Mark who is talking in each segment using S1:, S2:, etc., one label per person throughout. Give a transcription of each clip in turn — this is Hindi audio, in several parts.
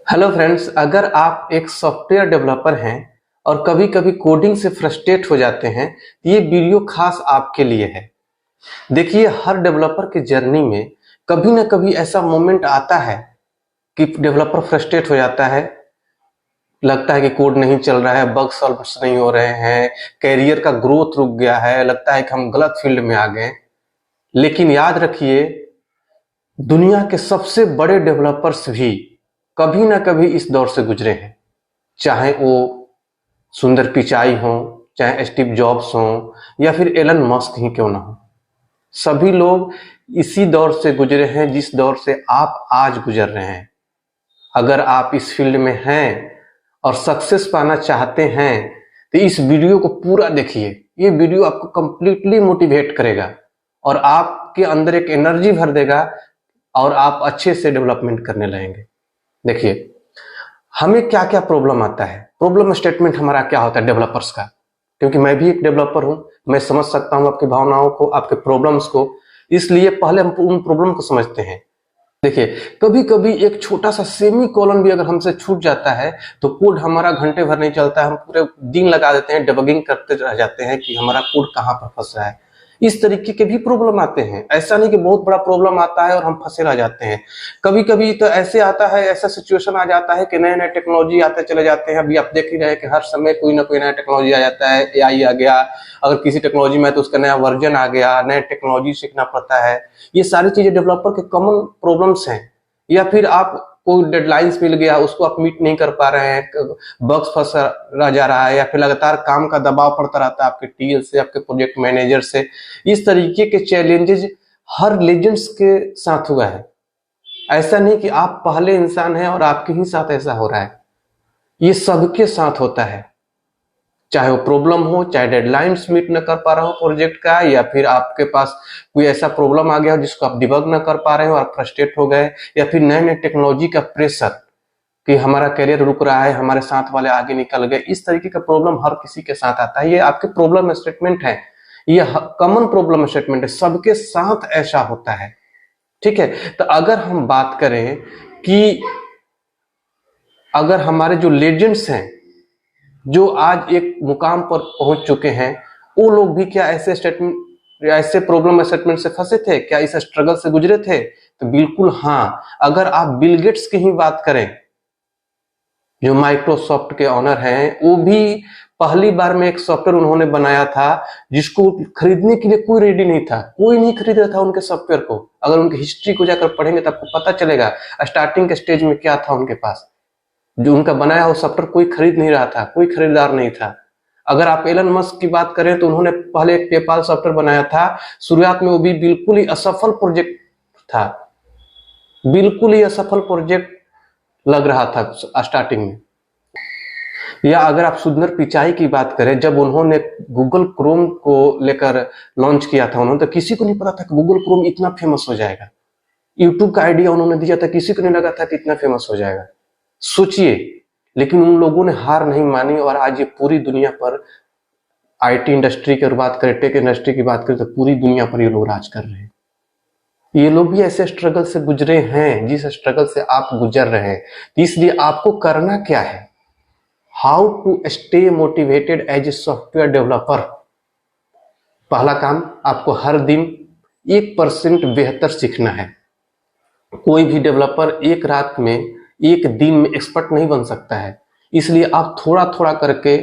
S1: हेलो फ्रेंड्स, अगर आप एक सॉफ्टवेयर डेवलपर हैं और कभी कभी कोडिंग से फ्रस्ट्रेट हो जाते हैं तो ये वीडियो खास आपके लिए है। देखिए, हर डेवलपर की जर्नी में कभी ना कभी ऐसा मोमेंट आता है कि डेवलपर फ्रस्ट्रेट हो जाता है। लगता है कि कोड नहीं चल रहा है, बग सॉल्व्स नहीं हो रहे हैं, कैरियर का ग्रोथ रुक गया है, लगता है कि हम गलत फील्ड में आ गए। लेकिन याद रखिए, दुनिया के सबसे बड़े डेवलपर्स भी कभी ना कभी इस दौर से गुजरे हैं। चाहे वो सुंदर पिचाई हो, चाहे स्टीव जॉब्स हो, या फिर एलन मस्क ही क्यों ना हो, सभी लोग इसी दौर से गुजरे हैं जिस दौर से आप आज गुजर रहे हैं। अगर आप इस फील्ड में हैं और सक्सेस पाना चाहते हैं तो इस वीडियो को पूरा देखिए। ये वीडियो आपको कंप्लीटली मोटिवेट करेगा और आपके अंदर एक एनर्जी भर देगा और आप अच्छे से डेवलपमेंट करने लगेंगे। देखिए, हमें क्या क्या प्रॉब्लम आता है, प्रॉब्लम स्टेटमेंट हमारा क्या होता है डेवलपर्स का, क्योंकि मैं भी एक डेवलपर हूं। मैं समझ सकता हूं आपकी भावनाओं को, आपके प्रॉब्लम्स को। इसलिए पहले हम उन प्रॉब्लम को समझते हैं। देखिए, कभी कभी एक छोटा सा सेमी कॉलन भी अगर हमसे छूट जाता है तो कोड हमारा घंटे भर नहीं चलता है। हम पूरे दिन लगा देते हैं, डिबगिंग करते रह जाते हैं कि हमारा कोड कहां पर फंस रहा है। इस तरीके के भी प्रॉब्लम आते हैं। ऐसा नहीं कि बहुत बड़ा प्रॉब्लम आता है और हम फंसे रह जाते हैं। कभी कभी तो ऐसे आता है, ऐसा सिचुएशन आ जाता है कि नए नए टेक्नोलॉजी आते चले जाते हैं। अभी आप देख ही रहे हैं कि हर समय कोई ना कोई नया टेक्नोलॉजी आ जाता है। एआई आ गया, अगर किसी टेक्नोलॉजी में है तो उसका नया वर्जन आ गया, नए टेक्नोलॉजी सीखना पड़ता है। ये सारी चीजें डेवलपर के कॉमन प्रॉब्लम्स हैं। या फिर आप कोई डेडलाइंस मिल गया, उसको आप मीट नहीं कर पा रहे हैं, बग्स फंस रह जा रहा है, या फिर लगातार काम का दबाव पड़ता रहता है आपके टीएल से, आपके प्रोजेक्ट मैनेजर से। इस तरीके के चैलेंजेस हर लेजेंड्स के साथ हुआ है। ऐसा नहीं कि आप पहले इंसान हैं और आपके ही साथ ऐसा हो रहा है, ये सबके साथ होता है। चाहे वो प्रॉब्लम हो, चाहे डेडलाइंस मीट न कर पा रहा हो प्रोजेक्ट का, या फिर आपके पास कोई ऐसा प्रॉब्लम आ गया हो जिसको आप डिबग न कर पा रहे हो और फ्रस्ट्रेट हो गए, या फिर नए नए टेक्नोलॉजी का प्रेशर कि हमारा करियर रुक रहा है, हमारे साथ वाले आगे निकल गए। इस तरीके का प्रॉब्लम हर किसी के साथ आता है। ये आपके प्रॉब्लम स्टेटमेंट है, ये कॉमन प्रॉब्लम स्टेटमेंट है, सबके साथ ऐसा होता है। ठीक है, तो अगर हम बात करें कि अगर हमारे जो लेजेंड्स हैं, जो आज एक मुकाम पर पहुंच चुके हैं, वो लोग भी क्या ऐसे स्टेटमेंट, ऐसे प्रॉब्लम स्टेटमेंट से फंसे थे? क्या इस स्ट्रगल से गुजरे थे? तो बिल्कुल हाँ। अगर आप बिल गेट्स की ही बात करें, जो माइक्रोसॉफ्ट के ऑनर हैं, वो भी पहली बार में एक सॉफ्टवेयर उन्होंने बनाया था जिसको खरीदने के लिए कोई रेडी नहीं था, कोई नहीं खरीद रहा था उनके सॉफ्टवेयर को। अगर उनकी हिस्ट्री को जाकर पढ़ेंगे तो आपको पता चलेगा स्टार्टिंग के स्टेज में क्या था उनके पास। जो उनका बनाया हुआ सॉफ्टवेयर कोई खरीद नहीं रहा था, कोई खरीदार नहीं था। अगर आप एलन मस्क की बात करें तो उन्होंने पहले एक पेपाल सॉफ्टवेयर बनाया था। शुरुआत में वो भी बिल्कुल ही असफल प्रोजेक्ट था, बिल्कुल ही असफल प्रोजेक्ट लग रहा था स्टार्टिंग में। या अगर आप सुंदर पिचाई की बात करें, जब उन्होंने गूगल क्रोम को लेकर लॉन्च किया था उन्होंने, तो किसी को नहीं पता था कि गूगल क्रोम इतना फेमस हो जाएगा। यूट्यूब का आइडिया उन्होंने दिया था, किसी को नहीं लगा था कि इतना फेमस हो जाएगा। सोचिए, लेकिन उन लोगों ने हार नहीं मानी और आज ये पूरी दुनिया पर, आईटी इंडस्ट्री की बात करें, टेक इंडस्ट्री की बात करें, तो पूरी दुनिया पर ये लोग राज कर रहे हैं। ये लोग भी ऐसे स्ट्रगल से गुजरे हैं जिस स्ट्रगल से आप गुजर रहे हैं। इसलिए आपको करना क्या है? How to stay motivated as a software developer. पहला काम, आपको हर दिन 1% बेहतर सीखना है। कोई भी डेवलपर एक रात में, एक दिन में एक्सपर्ट नहीं बन सकता है। इसलिए आप थोड़ा थोड़ा करके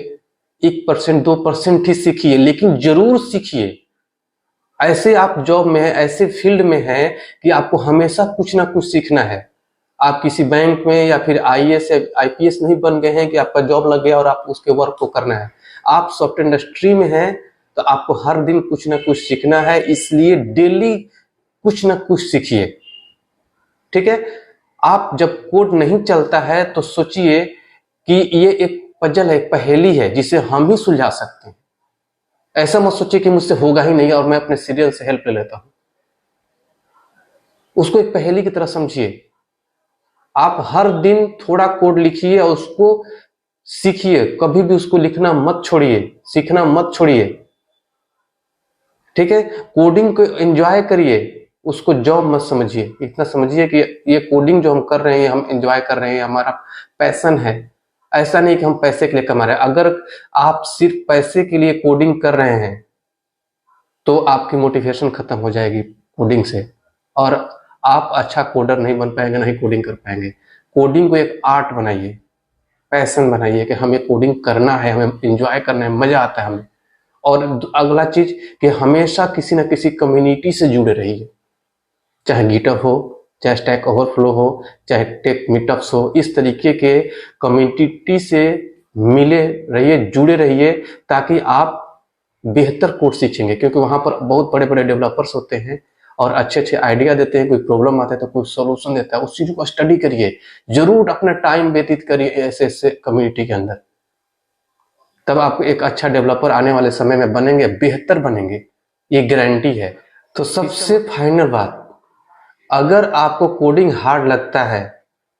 S1: 1%, 2% ही सीखिए, लेकिन जरूर सीखिए। ऐसे आप जॉब में है, ऐसे फील्ड में है कि आपको हमेशा कुछ ना कुछ सीखना है। आप किसी बैंक में या फिर आईएएस या आईपीएस नहीं बन गए हैं कि आपका जॉब लग गया और आप उसके वर्क को करना है। आप सॉफ्टवेयर इंडस्ट्री में हैं तो आपको हर दिन कुछ ना कुछ सीखना है। इसलिए डेली कुछ ना कुछ सीखिए। ठीक है, आप जब कोड नहीं चलता है तो सोचिए कि ये एक पजल है, एक पहेली है जिसे हम ही सुलझा सकते हैं। ऐसा मत सोचिए कि मुझसे होगा ही नहीं और मैं अपने सीरियल से हेल्प ले लेता हूं। उसको एक पहेली की तरह समझिए। आप हर दिन थोड़ा कोड लिखिए और उसको सीखिए। कभी भी उसको लिखना मत छोड़िए, सीखना मत छोड़िए। ठीक है, कोडिंग को एंजॉय करिए। उसको जॉब मत समझिए, इतना समझिए कि ये कोडिंग जो हम कर रहे हैं हम एंजॉय कर रहे हैं, हमारा पैशन है। ऐसा नहीं कि हम पैसे के लिए कमा रहे हैं। अगर आप सिर्फ पैसे के लिए कोडिंग कर रहे हैं तो आपकी मोटिवेशन खत्म हो जाएगी कोडिंग से, और आप अच्छा कोडर नहीं बन पाएंगे, नहीं कोडिंग कर पाएंगे। कोडिंग को एक आर्ट बनाइए, पैशन बनाइए कि हमें कोडिंग करना है, हमें एंजॉय करना है, मजा आता है हमें। और अगला चीज कि हमेशा किसी न किसी कम्युनिटी से जुड़े रहिए, चाहे गिटहब हो, चाहे स्टैक ओवरफ्लो हो, चाहे टेक मीटअप्स हो। इस तरीके के कम्युनिटी से मिले रहिए, जुड़े रहिए, ताकि आप बेहतर कोड सीखेंगे, क्योंकि वहां पर बहुत बड़े बड़े डेवलपर्स होते हैं और अच्छे अच्छे आइडिया देते हैं। कोई प्रॉब्लम आता है तो कोई सोल्यूशन देता है, उस चीज को स्टडी करिए, जरूर अपना टाइम व्यतीत करिए ऐसे ऐसे कम्युनिटी के अंदर। तब आप एक अच्छा डेवलपर आने वाले समय में बनेंगे, बेहतर बनेंगे, ये गारंटी है। तो सबसे फाइनल बात, अगर आपको कोडिंग हार्ड लगता है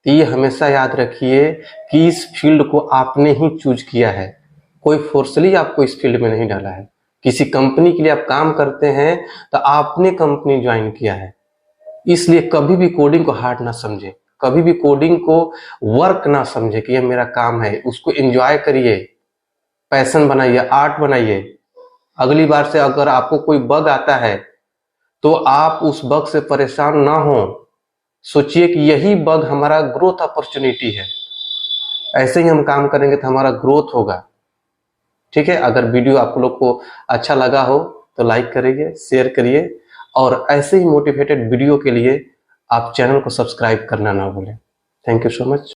S1: तो ये हमेशा याद रखिए कि इस फील्ड को आपने ही चूज किया है, कोई फोर्सली आपको इस फील्ड में नहीं डाला है। किसी कंपनी के लिए आप काम करते हैं तो आपने कंपनी ज्वाइन किया है, इसलिए कभी भी कोडिंग को हार्ड ना समझे, कभी भी कोडिंग को वर्क ना समझे कि ये मेरा काम है। उसको एंजॉय करिए, पैशन बनाइए, आर्ट बनाइए। अगली बार से अगर आपको कोई बग आता है तो आप उस बग से परेशान ना हो, सोचिए कि यही बग हमारा ग्रोथ अपॉर्चुनिटी है, ऐसे ही हम काम करेंगे तो हमारा ग्रोथ होगा। ठीक है, अगर वीडियो आप लोग को अच्छा लगा हो तो लाइक करिए, शेयर करिए, और ऐसे ही मोटिवेटेड वीडियो के लिए आप चैनल को सब्सक्राइब करना ना भूलें। Thank you so much.